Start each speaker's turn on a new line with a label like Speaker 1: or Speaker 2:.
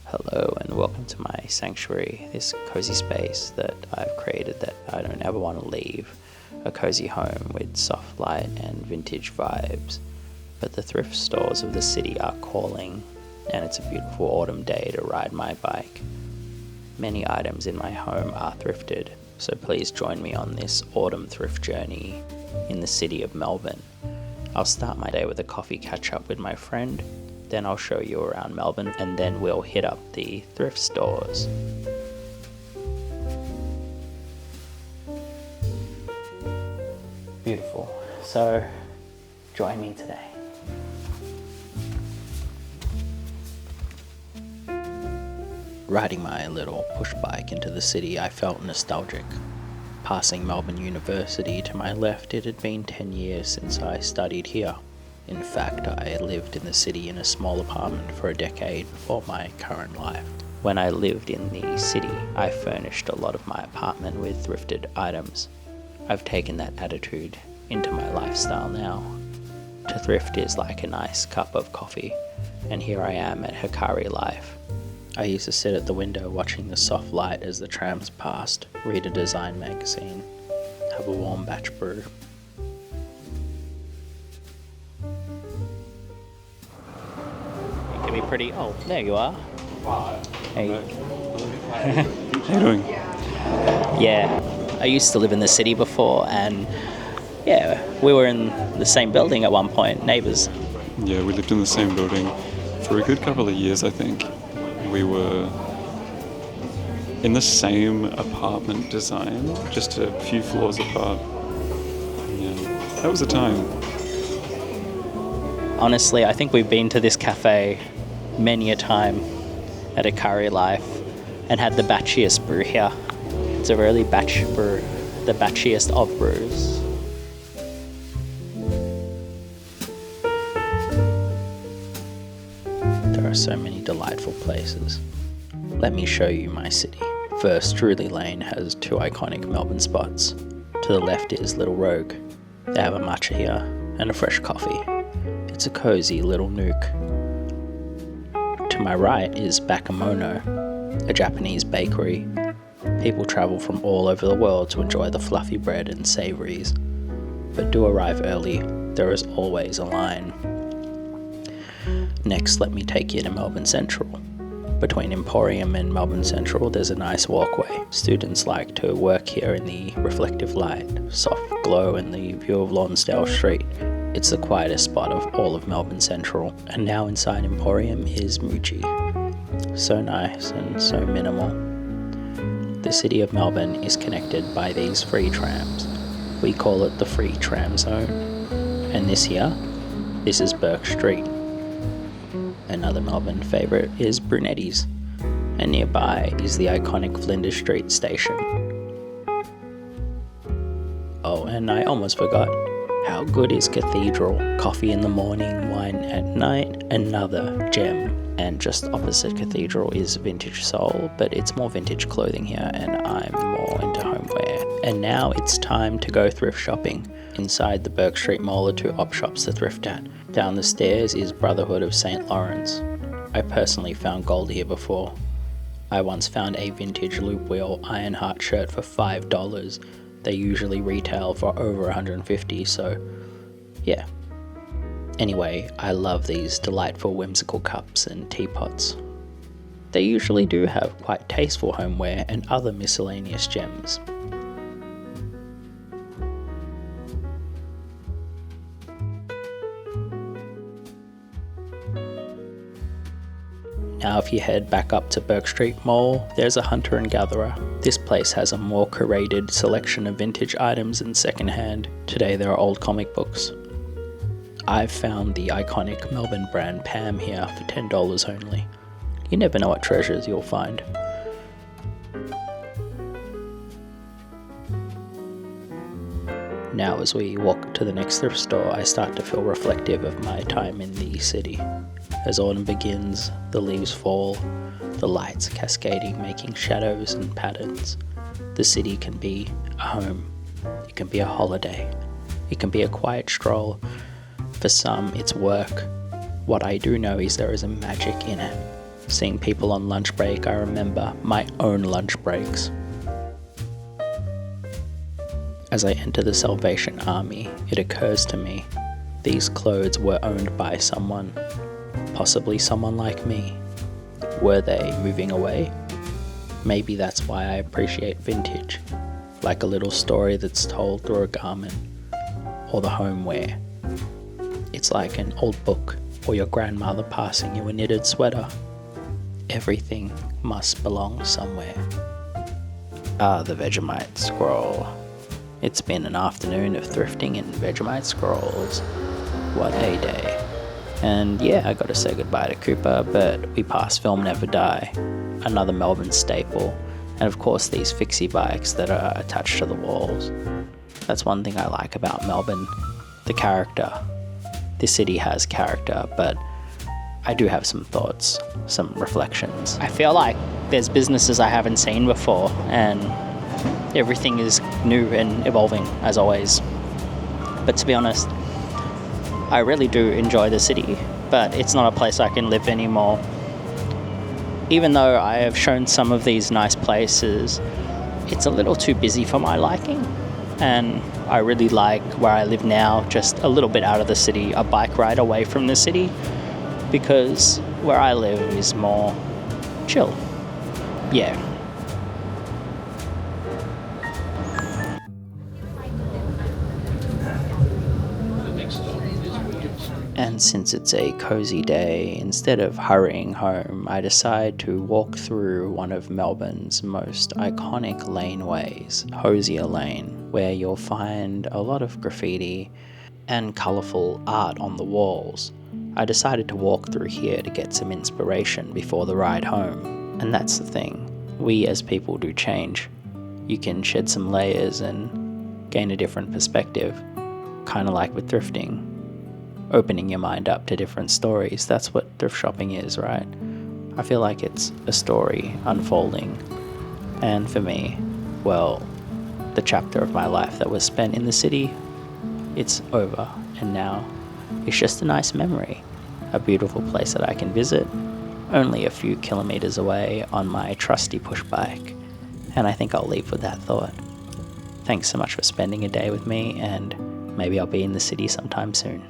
Speaker 1: Hello and welcome to my sanctuary, this cozy space that I've created that I don't ever want to leave. A cozy home with soft light and vintage vibes. But the thrift stores of the city are calling, and it's a beautiful autumn day to ride my bike. Many items in my home are thrifted, so please join me on this autumn thrift journey in the city of Melbourne. I'll start my day with a coffee catch-up with my friend, then I'll show you around Melbourne, and then we'll hit up the thrift stores. Beautiful. So, join me today. Riding my little push bike into the city, I felt nostalgic. Passing Melbourne University to my left, it had been 10 years since I studied here. In fact, I lived in the city in a small apartment for a decade before my current life. When I lived in the city, I furnished a lot of my apartment with thrifted items. I've taken that attitude into my lifestyle now. To thrift is like a nice cup of coffee, and here I am at Hikari Life. I used to sit at the window watching the soft light as the trams passed, read a design magazine, have a warm batch brew. It can be pretty... Oh, there you are. Hey.
Speaker 2: How you doing?
Speaker 1: Yeah, I used to live in the city before, and yeah, we were in the same building at one point, neighbours.
Speaker 2: Yeah, we lived in the same building for a good couple of years, I think. We were in the same apartment design, just a few floors apart. Yeah, that was a time.
Speaker 1: Honestly, I think we've been to this cafe many a time at Hikari Life and had the batchiest brew here. It's a really batch brew, the batchiest of brews. There are so many delightful places. Let me show you my city. First, Hozier Lane has two iconic Melbourne spots. To the left is Little Rogue. They have a matcha here and a fresh coffee. It's a cozy little nook. To my right is Bakemono, a Japanese bakery. People travel from all over the world to enjoy the fluffy bread and savouries. But do arrive early, there is always a line. Next, let me take you to Melbourne Central. Between Emporium and Melbourne Central, there's a nice walkway. Students like to work here in the reflective light, soft glow, and the view of Lonsdale Street. It's the quietest spot of all of Melbourne Central. And now inside Emporium is Muji. So nice and so minimal. The city of Melbourne is connected by these free trams. We call it the free tram zone. And this is Burke Street. Another Melbourne favourite is Brunetti's, and nearby is the iconic Flinders Street station. Oh, and I almost forgot, how good is Cathedral? Coffee in the morning, wine at night, another gem. And just opposite Cathedral is Vintage Soul, but it's more vintage clothing here, and I'm more into homeware. And now it's time to go thrift shopping. Inside the Burke Street Mall are two op shops to thrift at. Down the stairs is Brotherhood of St. Lawrence. I personally found gold here before. I once found a vintage loop wheel Ironheart shirt for $5. They usually retail for over $150, so yeah. Anyway, I love these delightful whimsical cups and teapots. They usually do have quite tasteful homeware and other miscellaneous gems. Now if you head back up to Burke Street Mall, there's a Hunter and Gatherer. This place has a more curated selection of vintage items and secondhand. Today there are old comic books. I've found the iconic Melbourne brand Pam here for $10 only. You never know what treasures you'll find. Now as we walk to the next thrift store, I start to feel reflective of my time in the city. As autumn begins, the leaves fall, the lights cascading, making shadows and patterns. The city can be a home, it can be a holiday, it can be a quiet stroll. For some, it's work. What I do know is there is a magic in it. Seeing people on lunch break, I remember my own lunch breaks. As I enter the Salvation Army, it occurs to me these clothes were owned by someone, possibly someone like me. Were they moving away? Maybe that's why I appreciate vintage, like a little story that's told through a garment or the homeware. It's like an old book or your grandmother passing you a knitted sweater. Everything must belong somewhere. The Vegemite scroll. It's been an afternoon of thrifting in Vegemite scrolls. What a day. And yeah, I gotta say goodbye to Cooper, but we passed Film Never Die, another Melbourne staple, and of course these fixie bikes that are attached to the walls. That's one thing I like about Melbourne, the character. This city has character, but I do have some thoughts, some reflections. I feel like there's businesses I haven't seen before, and everything is new and evolving as always. But to be honest, I really do enjoy the city, but it's not a place I can live anymore. Even though I have shown some of these nice places, it's a little too busy for my liking. And I really like where I live now, just a little bit out of the city, a bike ride away from the city, because where I live is more chill. Yeah. And since it's a cozy day, instead of hurrying home, I decide to walk through one of Melbourne's most iconic laneways, Hozier Lane, where you'll find a lot of graffiti and colourful art on the walls. I decided to walk through here to get some inspiration before the ride home. And that's the thing, we as people do change. You can shed some layers and gain a different perspective, kind of like with thrifting. Opening your mind up to different stories. That's what thrift shopping is, right? I feel like it's a story unfolding. And for me, well, the chapter of my life that was spent in the city, it's over. And now it's just a nice memory. A beautiful place that I can visit, only a few kilometers away on my trusty push bike. And I think I'll leave with that thought. Thanks so much for spending a day with me, and maybe I'll be in the city sometime soon.